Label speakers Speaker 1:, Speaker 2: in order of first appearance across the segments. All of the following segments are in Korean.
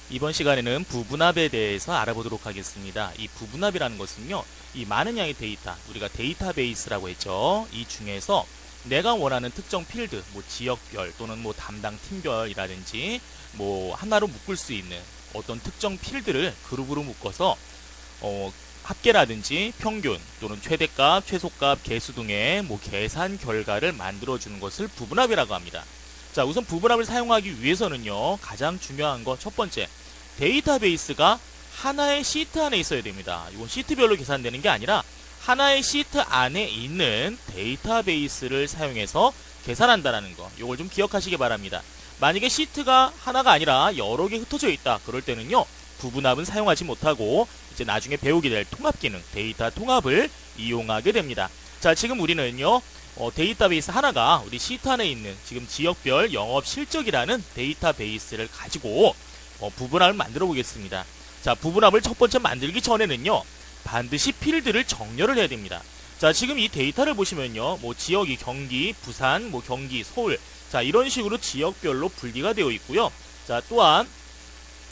Speaker 1: 이번 시간에는 부분합에 대해서 알아보도록 하겠습니다. 이 부분합이라는 것은요, 이 많은 양의 데이터, 우리가 데이터베이스라고 했죠. 이 중에서 내가 원하는 특정 필드, 뭐 지역별 또는 뭐 담당 팀별이라든지 뭐 하나로 묶을 수 있는 어떤 특정 필드를 그룹으로 묶어서 합계라든지 평균 또는 최대값, 최소값, 개수 등의 뭐 계산 결과를 만들어주는 것을 부분합이라고 합니다. 자, 우선 부분합을 사용하기 위해서는요, 가장 중요한 거 첫 번째, 데이터베이스가 하나의 시트 안에 있어야 됩니다. 이건 시트별로 계산되는 게 아니라 하나의 시트 안에 있는 데이터베이스를 사용해서 계산한다는 거, 이걸 좀 기억하시기 바랍니다. 만약에 시트가 하나가 아니라 여러 개 흩어져 있다, 그럴 때는요, 부분합은 사용하지 못하고 이제 나중에 배우게 될 통합 기능, 데이터 통합을 이용하게 됩니다. 자, 지금 우리는요, 데이터베이스 하나가 우리 시트 안에 있는 지금 지역별 영업 실적이라는 데이터베이스를 가지고 부분합을 만들어 보겠습니다. 자, 부분합을 첫 번째 만들기 전에는요, 반드시 필드를 정렬을 해야 됩니다. 자, 지금 이 데이터를 보시면요, 뭐 지역이 경기, 부산, 뭐 경기, 서울, 자, 이런 식으로 지역별로 분리가 되어 있고요. 자, 또한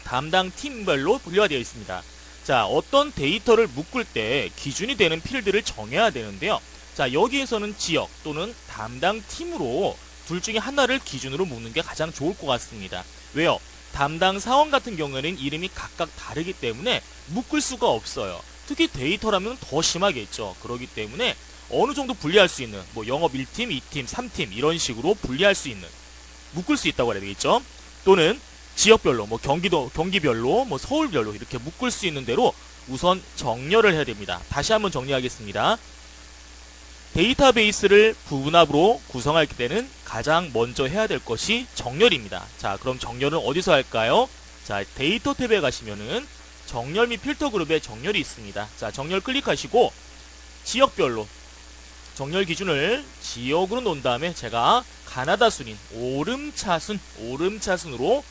Speaker 1: 담당 팀별로 분류가 되어 있습니다. 자, 어떤 데이터를 묶을 때 기준이 되는 필드를 정해야 되는데요. 자, 여기에서는 지역 또는 담당 팀으로 둘 중에 하나를 기준으로 묶는 게 가장 좋을 것 같습니다. 왜요? 담당 사원 같은 경우에는 이름이 각각 다르기 때문에 묶을 수가 없어요. 특히 데이터라면 더 심하겠죠. 그렇기 때문에 어느 정도 분리할 수 있는, 뭐 영업 1팀, 2팀, 3팀 이런 식으로 분리할 수 있는, 묶을 수 있다고 해야 되겠죠. 또는 지역별로, 뭐 경기별로, 뭐 서울별로 이렇게 묶을 수 있는 대로 우선 정렬을 해야 됩니다. 다시 한번 정리하겠습니다. 데이터베이스를 부분합으로 구성할 때는 가장 먼저 해야 될 것이 정렬입니다. 자, 그럼 정렬은 어디서 할까요? 자, 데이터 탭에 가시면은 정렬 및 필터 그룹에 정렬이 있습니다. 자, 정렬 클릭하시고 지역별로 정렬 기준을 지역으로 놓은 다음에 제가 가나다 순인 오름차순으로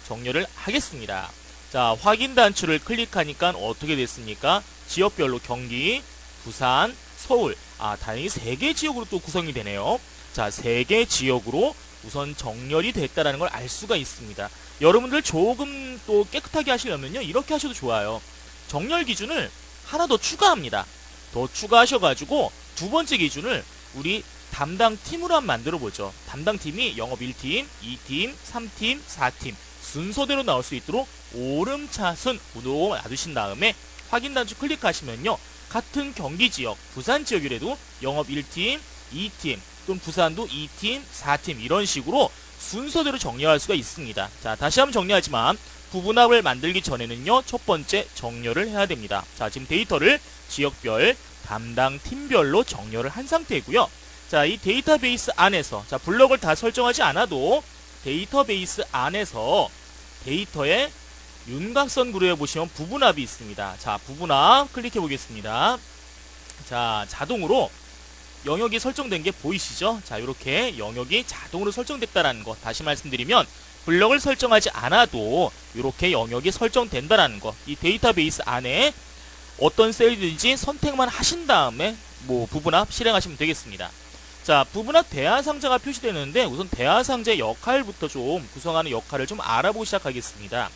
Speaker 1: 정렬을 하겠습니다. 자, 확인 단추를 클릭하니까 어떻게 됐습니까? 지역별로 경기, 부산, 서울, 다행히 3개 지역으로 또 구성이 되네요. 자, 3개 지역으로 우선 정렬이 됐다는 걸 알 수가 있습니다. 여러분들 조금 또 깨끗하게 하시려면요, 이렇게 하셔도 좋아요. 정렬 기준을 하나 더 추가합니다. 더 추가하셔가지고 두 번째 기준을 우리 담당 팀으로 한번 만들어 보죠. 담당 팀이 영업 1팀, 2팀, 3팀, 4팀 순서대로 나올 수 있도록 오름차순으로 놔두신 다음에 확인 단추 클릭하시면요, 같은 경기 지역, 부산 지역이라도 영업 1팀, 2팀, 또는 부산도 2팀, 4팀 이런 식으로 순서대로 정리할 수가 있습니다. 자, 다시 한번 정리하지만 부분합을 만들기 전에는요, 첫 번째 정렬을 해야 됩니다. 자, 지금 데이터를 지역별, 담당 팀별로 정렬을 한 상태이고요. 자, 이 데이터베이스 안에서, 자, 블럭을 다 설정하지 않아도 데이터베이스 안에서 데이터의 윤곽선 그룹에 보시면 부분합이 있습니다. 자, 부분합 클릭해 보겠습니다. 자, 자동으로 영역이 설정된 게 보이시죠? 자, 이렇게 영역이 자동으로 설정됐다는 거 다시 말씀드리면 블럭을 설정하지 않아도 이렇게 영역이 설정된다는 거, 이 데이터베이스 안에 어떤 셀이든지 선택만 하신 다음에 뭐 부분합 실행하시면 되겠습니다. 자, 부분합 대하상자가 표시되는데 우선 대하상자의 역할부터 좀 구성하는 역할을 좀 알아보기 시작하겠습니다.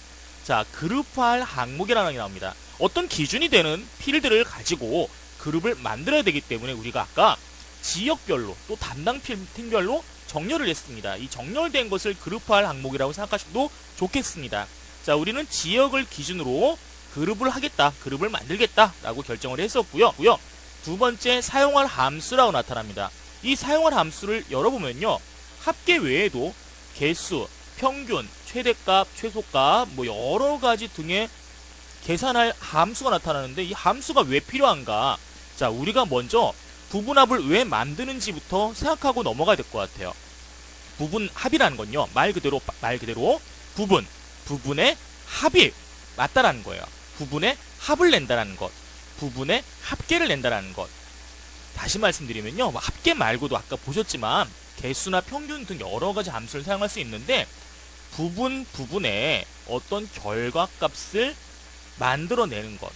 Speaker 1: 자, 그룹화할 항목이라는 게 나옵니다. 어떤 기준이 되는 필드를 가지고 그룹을 만들어야 되기 때문에 우리가 아까 지역별로 또 담당 팀별로 정렬을 했습니다. 이 정렬된 것을 그룹화할 항목이라고 생각하셔도 좋겠습니다. 자, 우리는 지역을 기준으로 그룹을 하겠다, 그룹을 만들겠다 라고 결정을 했었고요. 두 번째, 사용할 함수라고 나타납니다. 이 사용할 함수를 열어보면요, 합계 외에도 개수, 평균, 최대값, 최소값, 뭐 여러가지 등의 계산할 함수가 나타나는데 이 함수가 왜 필요한가? 자, 우리가 먼저 부분합을 왜 만드는지부터 생각하고 넘어가야 될 것 같아요. 부분합이라는 건요, 말 그대로 부분의 합이 맞다라는 거예요. 부분의 합을 낸다라는 것, 부분의 합계를 낸다라는 것. 다시 말씀드리면요, 뭐 합계 말고도 아까 보셨지만 개수나 평균 등 여러 가지 함수를 사용할 수 있는데 부분에 어떤 결과값을 만들어내는 것,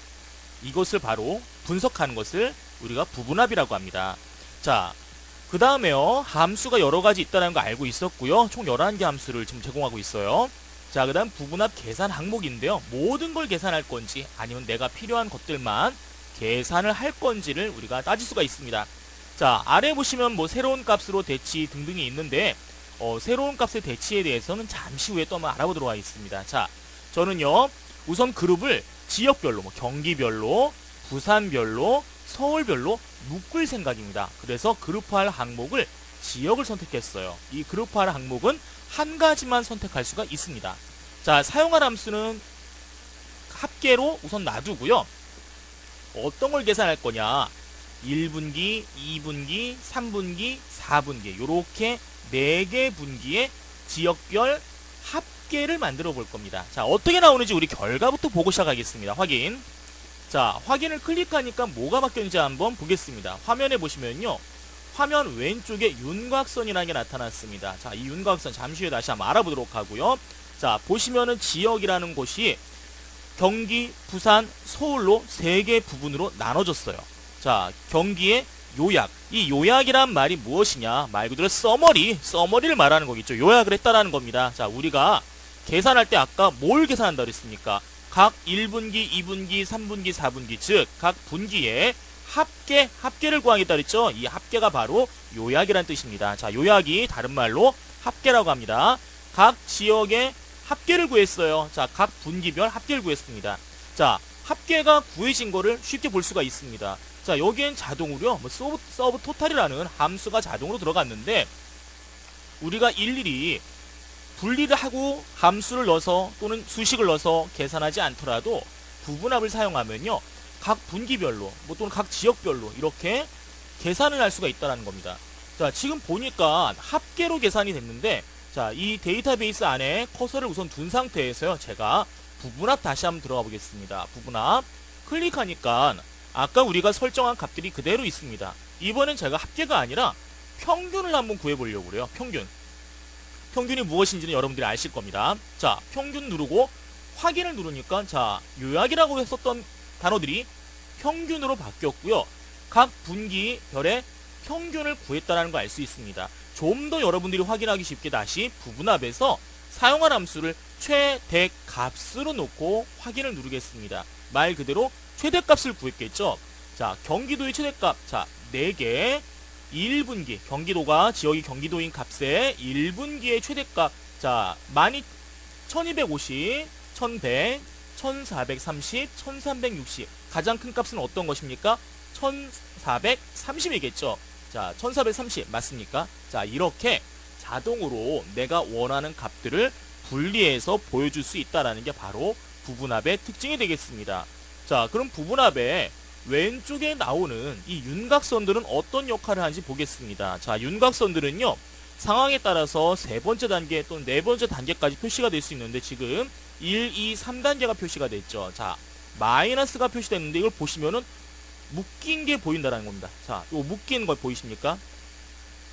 Speaker 1: 이것을 바로 분석하는 것을 우리가 부분합이라고 합니다. 자, 그 다음에요, 함수가 여러 가지 있다는 거 알고 있었고요. 총 11개 함수를 지금 제공하고 있어요. 자, 그 다음 부분합 계산 항목인데요. 모든 걸 계산할 건지 아니면 내가 필요한 것들만 계산을 할 건지를 우리가 따질 수가 있습니다. 자, 아래 보시면 뭐 새로운 값으로 대치 등등이 있는데 새로운 값의 대치에 대해서는 잠시 후에 또 한번 알아보도록 하겠습니다. 자, 저는요 우선 그룹을 지역별로 뭐 경기별로, 부산별로, 서울별로 묶을 생각입니다. 그래서 그룹화할 항목을 지역을 선택했어요. 이 그룹화할 항목은 한 가지만 선택할 수가 있습니다. 자, 사용할 함수는 합계로 우선 놔두고요. 어떤 걸 계산할 거냐? 1분기, 2분기, 3분기, 4분기 요렇게 4개 분기의 지역별 합계를 만들어 볼 겁니다. 자, 어떻게 나오는지 우리 결과부터 보고 시작하겠습니다. 확인. 자, 확인을 클릭하니까 뭐가 바뀌었는지 한번 보겠습니다. 화면에 보시면요. 화면 왼쪽에 윤곽선이라는 게 나타났습니다. 자, 이 윤곽선 잠시 후에 다시 한번 알아보도록 하고요. 자, 보시면은 지역이라는 곳이 경기, 부산, 서울로 3개 부분으로 나눠졌어요. 자, 경기의 요약. 이 요약이란 말이 무엇이냐? 말 그대로 써머리를 말하는 거겠죠. 요약을 했다라는 겁니다. 자, 우리가 계산할 때 아까 뭘 계산한다 그랬습니까? 각 1분기, 2분기, 3분기, 4분기, 즉 각 분기의 합계를 구하겠다 그랬죠. 이 합계가 바로 요약이란 뜻입니다. 자, 요약이 다른 말로 합계라고 합니다. 각 지역의 합계를 구했어요. 자, 각 분기별 합계를 구했습니다. 자, 합계가 구해진 거를 쉽게 볼 수가 있습니다. 자, 여기엔 자동으로요. 뭐 서브 토탈이라는 함수가 자동으로 들어갔는데 우리가 일일이 분리를 하고 함수를 넣어서 또는 수식을 넣어서 계산하지 않더라도 부분합을 사용하면요. 각 분기별로 뭐 또는 각 지역별로 이렇게 계산을 할 수가 있다는 겁니다. 자, 지금 보니까 합계로 계산이 됐는데 자, 이 데이터베이스 안에 커서를 우선 둔 상태에서요. 제가 부분합 다시 한번 들어가 보겠습니다. 부분합 클릭하니까 아까 우리가 설정한 값들이 그대로 있습니다. 이번엔 제가 합계가 아니라 평균을 한번 구해보려고 그래요. 평균이 무엇인지는 여러분들이 아실 겁니다. 자, 평균 누르고 확인을 누르니까 자, 요약이라고 했었던 단어들이 평균으로 바뀌었고요. 각 분기별의 평균을 구했다는 걸 알 수 있습니다. 좀 더 여러분들이 확인하기 쉽게 다시 부분합에서 사용할 함수를 최대값으로 놓고 확인을 누르겠습니다. 말 그대로 최대값을 구했겠죠. 자, 경기도의 최대값. 자, 4개 1분기 경기도가 지역이 경기도인 값의 1분기의 최대값. 자, 1250, 1100, 1430, 1360. 가장 큰 값은 어떤 것입니까? 1430이겠죠. 자, 1430 맞습니까? 자, 이렇게 자동으로 내가 원하는 값들을 분리해서 보여줄 수 있다는 게 바로 부분합의 특징이 되겠습니다. 자, 그럼 부분합의 왼쪽에 나오는 이 윤곽선들은 어떤 역할을 하는지 보겠습니다. 자, 윤곽선들은요. 상황에 따라서 3번째 단계 또는 4번째 단계까지 표시가 될 수 있는데 지금 1, 2, 3단계가 표시가 됐죠. 자, 마이너스가 표시됐는데 이걸 보시면은 묶인 게 보인다는 겁니다. 자, 요 묶인 거 보이십니까?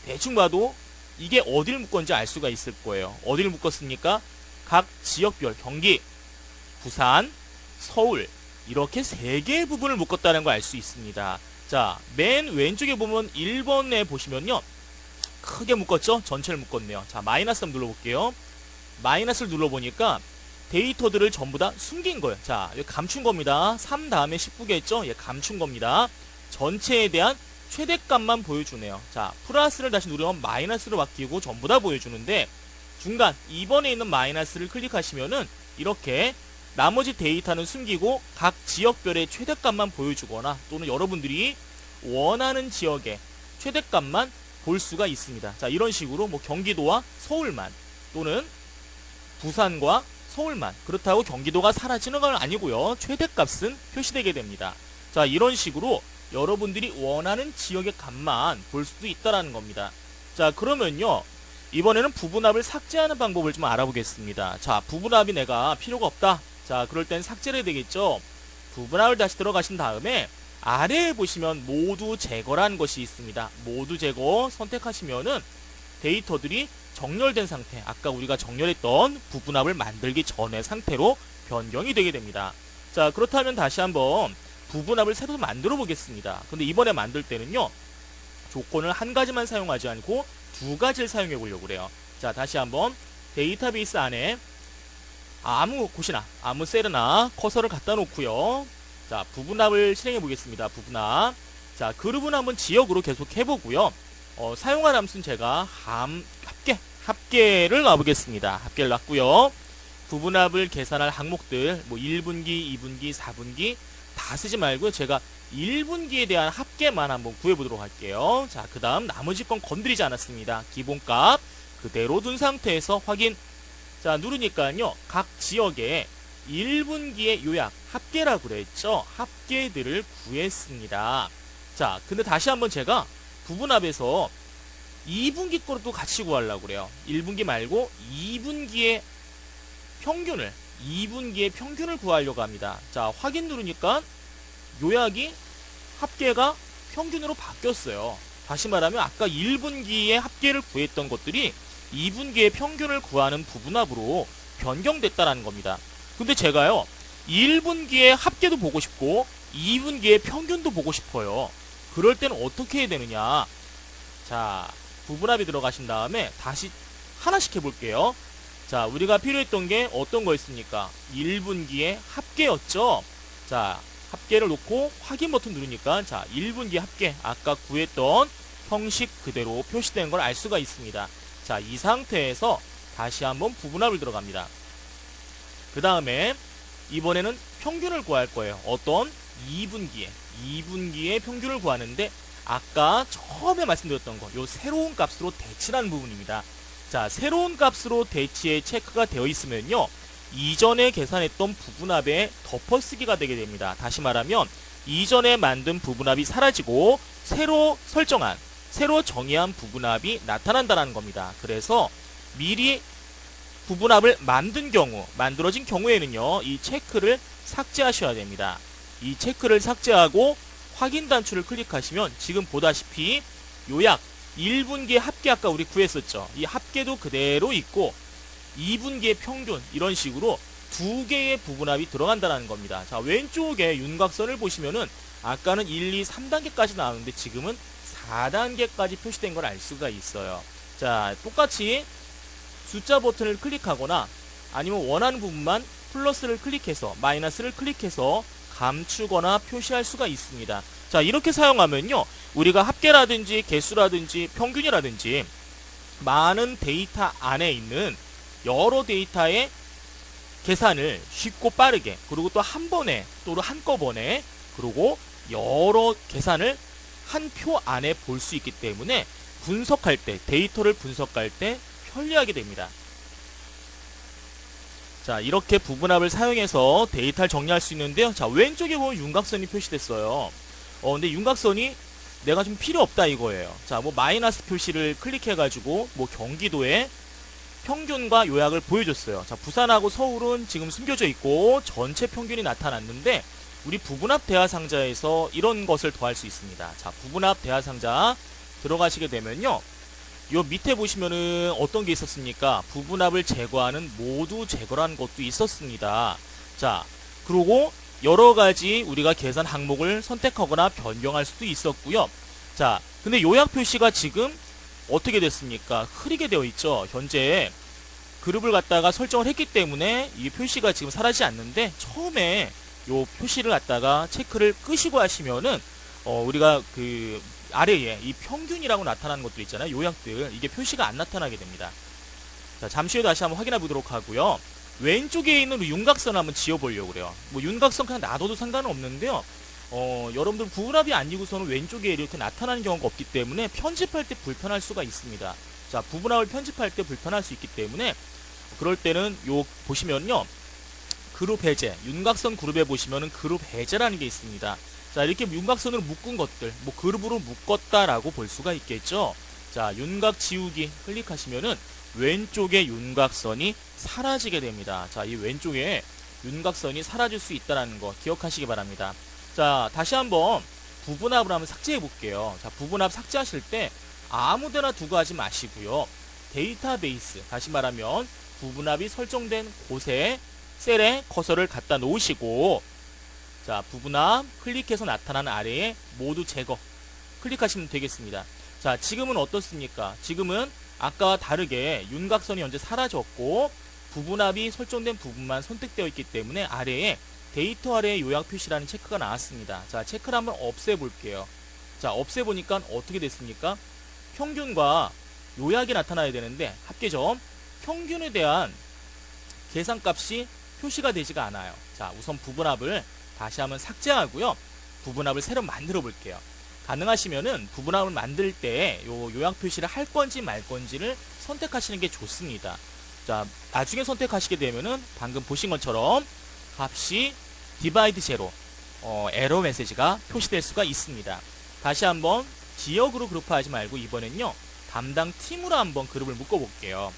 Speaker 1: 대충 봐도 이게 어딜 묶었는지 알 수가 있을 거예요. 어딜 묶었습니까? 각 지역별 경기, 부산, 서울 이렇게 3개의 부분을 묶었다는 걸 알 수 있습니다. 자, 맨 왼쪽에 보면 1번에 보시면요. 크게 묶었죠? 전체를 묶었네요. 자, 마이너스 한번 눌러볼게요. 마이너스를 눌러보니까 데이터들을 전부 다 숨긴 거예요. 자, 여기 감춘 겁니다. 3 다음에 19겠죠? 예, 감춘 겁니다. 전체에 대한 최대값만 보여주네요. 자, 플러스를 다시 누르면 마이너스로 바뀌고 전부 다 보여주는데 중간 2번에 있는 마이너스를 클릭하시면은 이렇게 나머지 데이터는 숨기고 각 지역별의 최대값만 보여주거나 또는 여러분들이 원하는 지역의 최대값만 볼 수가 있습니다. 자, 이런 식으로 뭐 경기도와 서울만 또는 부산과 서울만 그렇다고 경기도가 사라지는 건 아니고요. 최대값은 표시되게 됩니다. 자, 이런 식으로 여러분들이 원하는 지역의 값만 볼 수도 있다라는 겁니다. 자, 그러면요. 이번에는 부분합을 삭제하는 방법을 좀 알아보겠습니다. 자, 부분합이 내가 필요가 없다. 자, 그럴 땐 삭제를 해야 되겠죠. 부분합을 다시 들어가신 다음에 아래에 보시면 모두 제거라는 것이 있습니다. 모두 제거 선택하시면은 데이터들이 정렬된 상태, 아까 우리가 정렬했던 부분합을 만들기 전의 상태로 변경이 되게 됩니다. 자, 그렇다면 다시 한번 부분합을 새로 만들어 보겠습니다. 근데 이번에 만들 때는요. 조건을 한 가지만 사용하지 않고 2가지를 사용해 보려고 그래요. 자, 다시 한번 데이터베이스 안에 아무 곳이나 아무 셀이나 커서를 갖다 놓고요. 자, 부분합을 실행해 보겠습니다. 부분합. 자, 그룹은 한번 지역으로 계속 해보고요. 사용할 함수는 제가 합계를 놔보겠습니다. 합계를 놨고요. 부분합을 계산할 항목들 뭐 1분기, 2분기, 4분기 다 쓰지 말고요. 제가 1분기에 대한 합계만 한번 구해보도록 할게요. 자, 그 다음 나머지 건 건드리지 않았습니다. 기본값 그대로 둔 상태에서 확인. 자, 누르니까요. 각 지역에 1분기의 요약, 합계라고 그랬죠. 합계들을 구했습니다. 자, 근데 다시 한번 제가 부분합에서 2분기 거로 또 같이 구하려고 그래요. 1분기 말고 2분기의 평균을 구하려고 합니다. 자, 확인 누르니까 요약이 합계가 평균으로 바뀌었어요. 다시 말하면 아까 1분기의 합계를 구했던 것들이 2분기의 평균을 구하는 부분합으로 변경됐다라는 겁니다. 근데 제가요 1분기의 합계도 보고 싶고 2분기의 평균도 보고 싶어요. 그럴 때는 어떻게 해야 되느냐. 자, 부분합이 들어가신 다음에 다시 하나씩 해볼게요. 자, 우리가 필요했던 게 어떤 거였습니까? 1분기의 합계였죠. 자, 합계를 놓고 확인 버튼 누르니까 자, 1분기 합계 아까 구했던 형식 그대로 표시되는 걸 알 수가 있습니다. 자, 이 상태에서 다시 한번 부분합을 들어갑니다. 그 다음에 이번에는 평균을 구할 거예요. 어떤? 2분기의 평균을 구하는데 아까 처음에 말씀드렸던 거, 요 새로운 값으로 대치라는 부분입니다. 자, 새로운 값으로 대치에 체크가 되어 있으면요, 이전에 계산했던 부분합에 덮어쓰기가 되게 됩니다. 다시 말하면 이전에 만든 부분합이 사라지고 새로 정의한 부분합이 나타난다는 겁니다. 그래서 미리 부분합을 만들어진 경우에는요, 이 체크를 삭제하셔야 됩니다. 이 체크를 삭제하고 확인 단추를 클릭하시면 지금 보다시피 요약 1분기의 합계 아까 우리 구했었죠. 이 합계도 그대로 있고 2분기의 평균 이런 식으로 두 개의 부분합이 들어간다는 겁니다. 자, 왼쪽에 윤곽선을 보시면은 아까는 1, 2, 3단계까지 나왔는데 지금은 4단계까지 표시된 걸 알 수가 있어요. 자, 똑같이 숫자 버튼을 클릭하거나 아니면 원하는 부분만 플러스를 클릭해서 마이너스를 클릭해서 감추거나 표시할 수가 있습니다. 자, 이렇게 사용하면요, 우리가 합계라든지 개수라든지 평균이라든지 많은 데이터 안에 있는 여러 데이터의 계산을 쉽고 빠르게, 그리고 또 한 번에 또는 한꺼번에, 그리고 여러 계산을 한 표 안에 볼 수 있기 때문에 데이터를 분석할 때 편리하게 됩니다. 자, 이렇게 부분합을 사용해서 데이터를 정리할 수 있는데요. 자, 왼쪽에 보면 윤곽선이 표시됐어요. 근데 윤곽선이 내가 좀 필요 없다 이거예요. 자, 뭐 마이너스 표시를 클릭해가지고 뭐 경기도의 평균과 요약을 보여줬어요. 자, 부산하고 서울은 지금 숨겨져 있고 전체 평균이 나타났는데 우리 부분합 대화상자에서 이런 것을 더할 수 있습니다. 자, 부분합 대화상자 들어가시게 되면요, 요 밑에 보시면은 어떤 게 있었습니까? 부분합을 제거하는 모두 제거라는 것도 있었습니다. 자, 그리고 여러 가지 우리가 계산 항목을 선택하거나 변경할 수도 있었고요. 자, 근데 요약 표시가 지금 어떻게 됐습니까? 흐리게 되어 있죠. 현재 그룹을 갖다가 설정을 했기 때문에 이 표시가 지금 사라지지 않는데, 처음에 요 표시를 갖다가 체크를 끄시고 하시면은 우리가 그 아래에 이 평균이라고 나타나는 것들 있잖아요. 요약들, 이게 표시가 안 나타나게 됩니다. 자, 잠시 후에 다시 한번 확인해 보도록 하고요. 왼쪽에 있는 윤곽선을 한번 지워보려고 그래요. 뭐 윤곽선 그냥 놔둬도 상관은 없는데요. 여러분들 부분합이 아니고서는 왼쪽에 이렇게 나타나는 경우가 없기 때문에 편집할 때 불편할 수가 있습니다. 자, 부분합을 편집할 때 불편할 수 있기 때문에 그럴 때는 요 보시면요, 그룹 해제, 윤곽선 그룹에 보시면은 그룹 해제라는 게 있습니다. 자, 이렇게 윤곽선으로 묶은 것들, 뭐 그룹으로 묶었다라고 볼 수가 있겠죠. 자, 윤곽 지우기 클릭하시면은 왼쪽에 윤곽선이 사라지게 됩니다. 자, 이 왼쪽에 윤곽선이 사라질 수 있다는 거 기억하시기 바랍니다. 자, 다시 한번 부분합을 한번 삭제해 볼게요. 자, 부분합 삭제하실 때 아무데나 두고 하지 마시고요. 데이터베이스, 다시 말하면 부분합이 설정된 곳에 셀에 커서를 갖다 놓으시고, 자, 부분합 클릭해서 나타나는 아래에 모두 제거 클릭하시면 되겠습니다. 자, 지금은 어떻습니까? 지금은 아까와 다르게 윤곽선이 현재 사라졌고 부분합이 설정된 부분만 선택되어 있기 때문에 아래에 데이터 아래 요약 표시라는 체크가 나왔습니다. 자, 체크를 한번 없애볼게요. 자, 없애보니까 어떻게 됐습니까? 평균과 요약이 나타나야 되는데 합계점 평균에 대한 계산값이 표시가 되지가 않아요. 자, 우선 부분합을 다시 한번 삭제하고요. 부분합을 새로 만들어 볼게요. 가능하시면은 부분합을 만들 때 요약 표시를 할 건지 말 건지를 선택하시는 게 좋습니다. 자, 나중에 선택하시게 되면은 방금 보신 것처럼 값이 디바이드 제로 에러 메시지가 표시될 수가 있습니다. 다시 한번 지역으로 그룹화하지 말고 이번엔요 담당 팀으로 한번 그룹을 묶어 볼게요.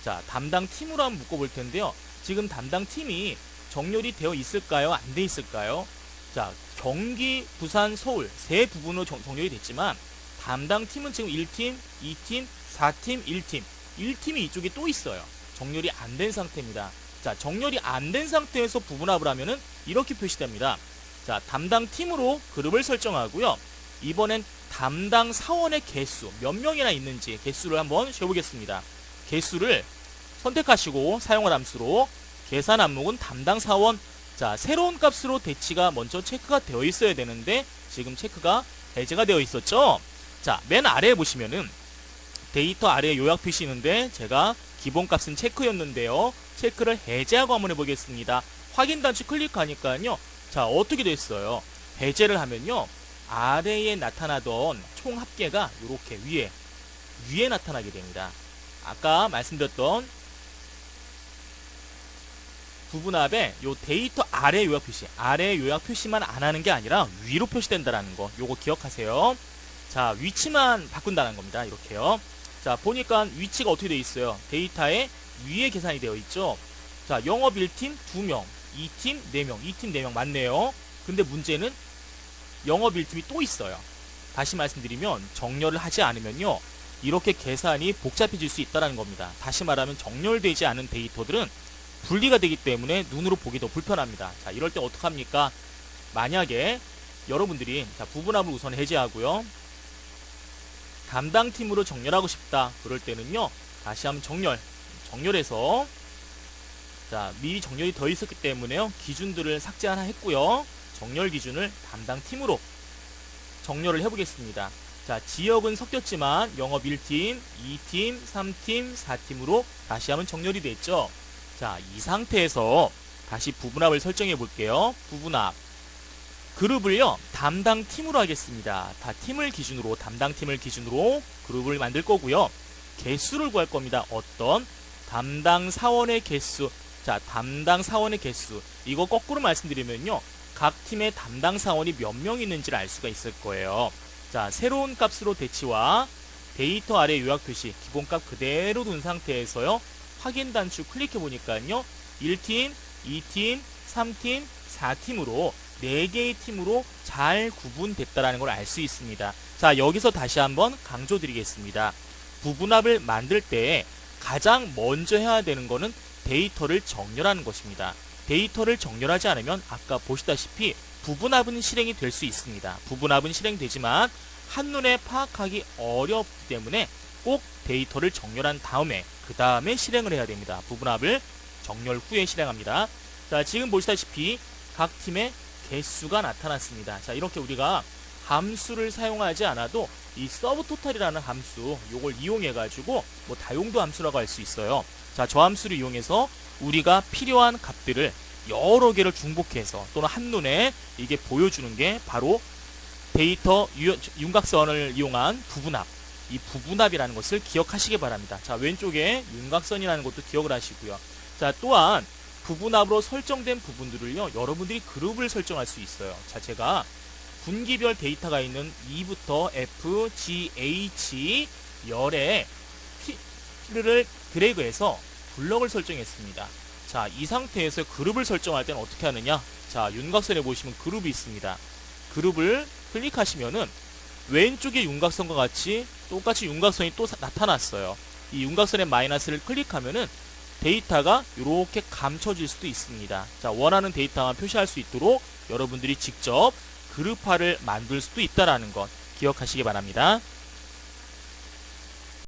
Speaker 1: 자, 담당 팀으로 한번 묶어 볼 텐데요. 지금 담당 팀이 정렬이 되어 있을까요? 안 돼 있을까요? 자, 경기, 부산, 서울 세 부분으로 정렬이 됐지만 담당 팀은 지금 1팀, 2팀, 4팀, 1팀 1팀이 이쪽에 또 있어요. 정렬이 안 된 상태입니다. 자, 정렬이 안 된 상태에서 부분합을 하면은 이렇게 표시됩니다. 자, 담당 팀으로 그룹을 설정하고요. 이번엔 담당 사원의 개수 몇 명이나 있는지 개수를 한번 쉬어보겠습니다. 개수를 선택하시고 사용할 함수로 계산 항목은 담당 사원. 자, 새로운 값으로 대치가 먼저 체크가 되어 있어야 되는데 지금 체크가 해제가 되어 있었죠. 자, 맨 아래에 보시면은 데이터 아래에 요약 표시 있는데 제가 기본 값은 체크였는데요. 체크를 해제하고 한번 해보겠습니다. 확인 단추 클릭하니까요. 자, 어떻게 됐어요? 해제를 하면요. 아래에 나타나던 총 합계가 이렇게 위에 나타나게 됩니다. 아까 말씀드렸던 부분합에 요 데이터 아래 요약 표시, 아래 요약 표시만 안 하는 게 아니라 위로 표시된다라는 거, 요거 기억하세요. 자, 위치만 바꾼다는 겁니다. 이렇게요. 자, 보니까 위치가 어떻게 되어 있어요? 데이터에 위에 계산이 되어 있죠. 자, 영업 1팀 2명, 2팀 4명, 2팀 4명 맞네요. 근데 문제는 영업 1팀이 또 있어요. 다시 말씀드리면 정렬을 하지 않으면요. 이렇게 계산이 복잡해질 수 있다는 겁니다. 다시 말하면 정렬되지 않은 데이터들은 분리가 되기 때문에 눈으로 보기 더 불편합니다. 자, 이럴 때 어떡합니까? 만약에 여러분들이 자, 부분합을 우선 해제하고요. 담당팀으로 정렬하고 싶다. 그럴 때는요. 다시 한번 정렬해서 자, 미리 정렬이 더 있었기 때문에요. 기준들을 삭제 하나 했고요. 정렬 기준을 담당팀으로 정렬을 해보겠습니다. 자, 지역은 섞였지만 영업 1팀, 2팀, 3팀, 4팀으로 다시 한번 정렬이 됐죠. 자, 이 상태에서 다시 부분합을 설정해 볼게요. 부분합 그룹을요 담당 팀으로 하겠습니다. 다 팀을 기준으로 담당 팀을 기준으로 그룹을 만들 거고요. 개수를 구할 겁니다. 어떤 담당 사원의 개수. 자, 담당 사원의 개수 이거 거꾸로 말씀드리면요 각 팀의 담당 사원이 몇 명 있는지를 알 수가 있을 거예요. 자, 새로운 값으로 대치와 데이터 아래 요약 표시 기본값 그대로 둔 상태에서요 확인 단추 클릭해 보니까요 1팀, 2팀, 3팀, 4팀으로 4개의 팀으로 잘 구분됐다는 걸 알 수 있습니다. 자, 여기서 다시 한번 강조드리겠습니다. 부분합을 만들 때 가장 먼저 해야 되는 거는 데이터를 정렬하는 것입니다. 데이터를 정렬하지 않으면 아까 보시다시피 부분합은 실행이 될 수 있습니다. 부분합은 실행되지만 한눈에 파악하기 어렵기 때문에 꼭 데이터를 정렬한 다음에 그 다음에 실행을 해야 됩니다. 부분합을 정렬 후에 실행합니다. 자, 지금 보시다시피 각 팀의 개수가 나타났습니다. 자, 이렇게 우리가 함수를 사용하지 않아도 이 서브토탈이라는 함수 요걸 이용해 가지고 뭐 다용도 함수라고 할 수 있어요. 자, 저 함수를 이용해서 우리가 필요한 값들을 여러 개를 중복해서 또는 한눈에 이게 보여주는 게 바로 데이터 윤곽선을 이용한 부분합. 이 부분합이라는 것을 기억하시기 바랍니다. 자, 왼쪽에 윤곽선이라는 것도 기억을 하시고요. 자, 또한 부분합으로 설정된 부분들을요 여러분들이 그룹을 설정할 수 있어요. 자, 제가 분기별 데이터가 있는 E부터 F, G, H 열에 키를 드래그해서 블럭을 설정했습니다. 자, 이 상태에서 그룹을 설정할 때는 어떻게 하느냐? 자, 윤곽선에 보시면 그룹이 있습니다. 그룹을 클릭하시면은 왼쪽에 윤곽선과 같이 똑같이 윤곽선이 또 나타났어요. 이 윤곽선의 마이너스를 클릭하면은 데이터가 이렇게 감춰질 수도 있습니다. 자, 원하는 데이터만 표시할 수 있도록 여러분들이 직접 그룹화를 만들 수도 있다는 것 기억하시기 바랍니다.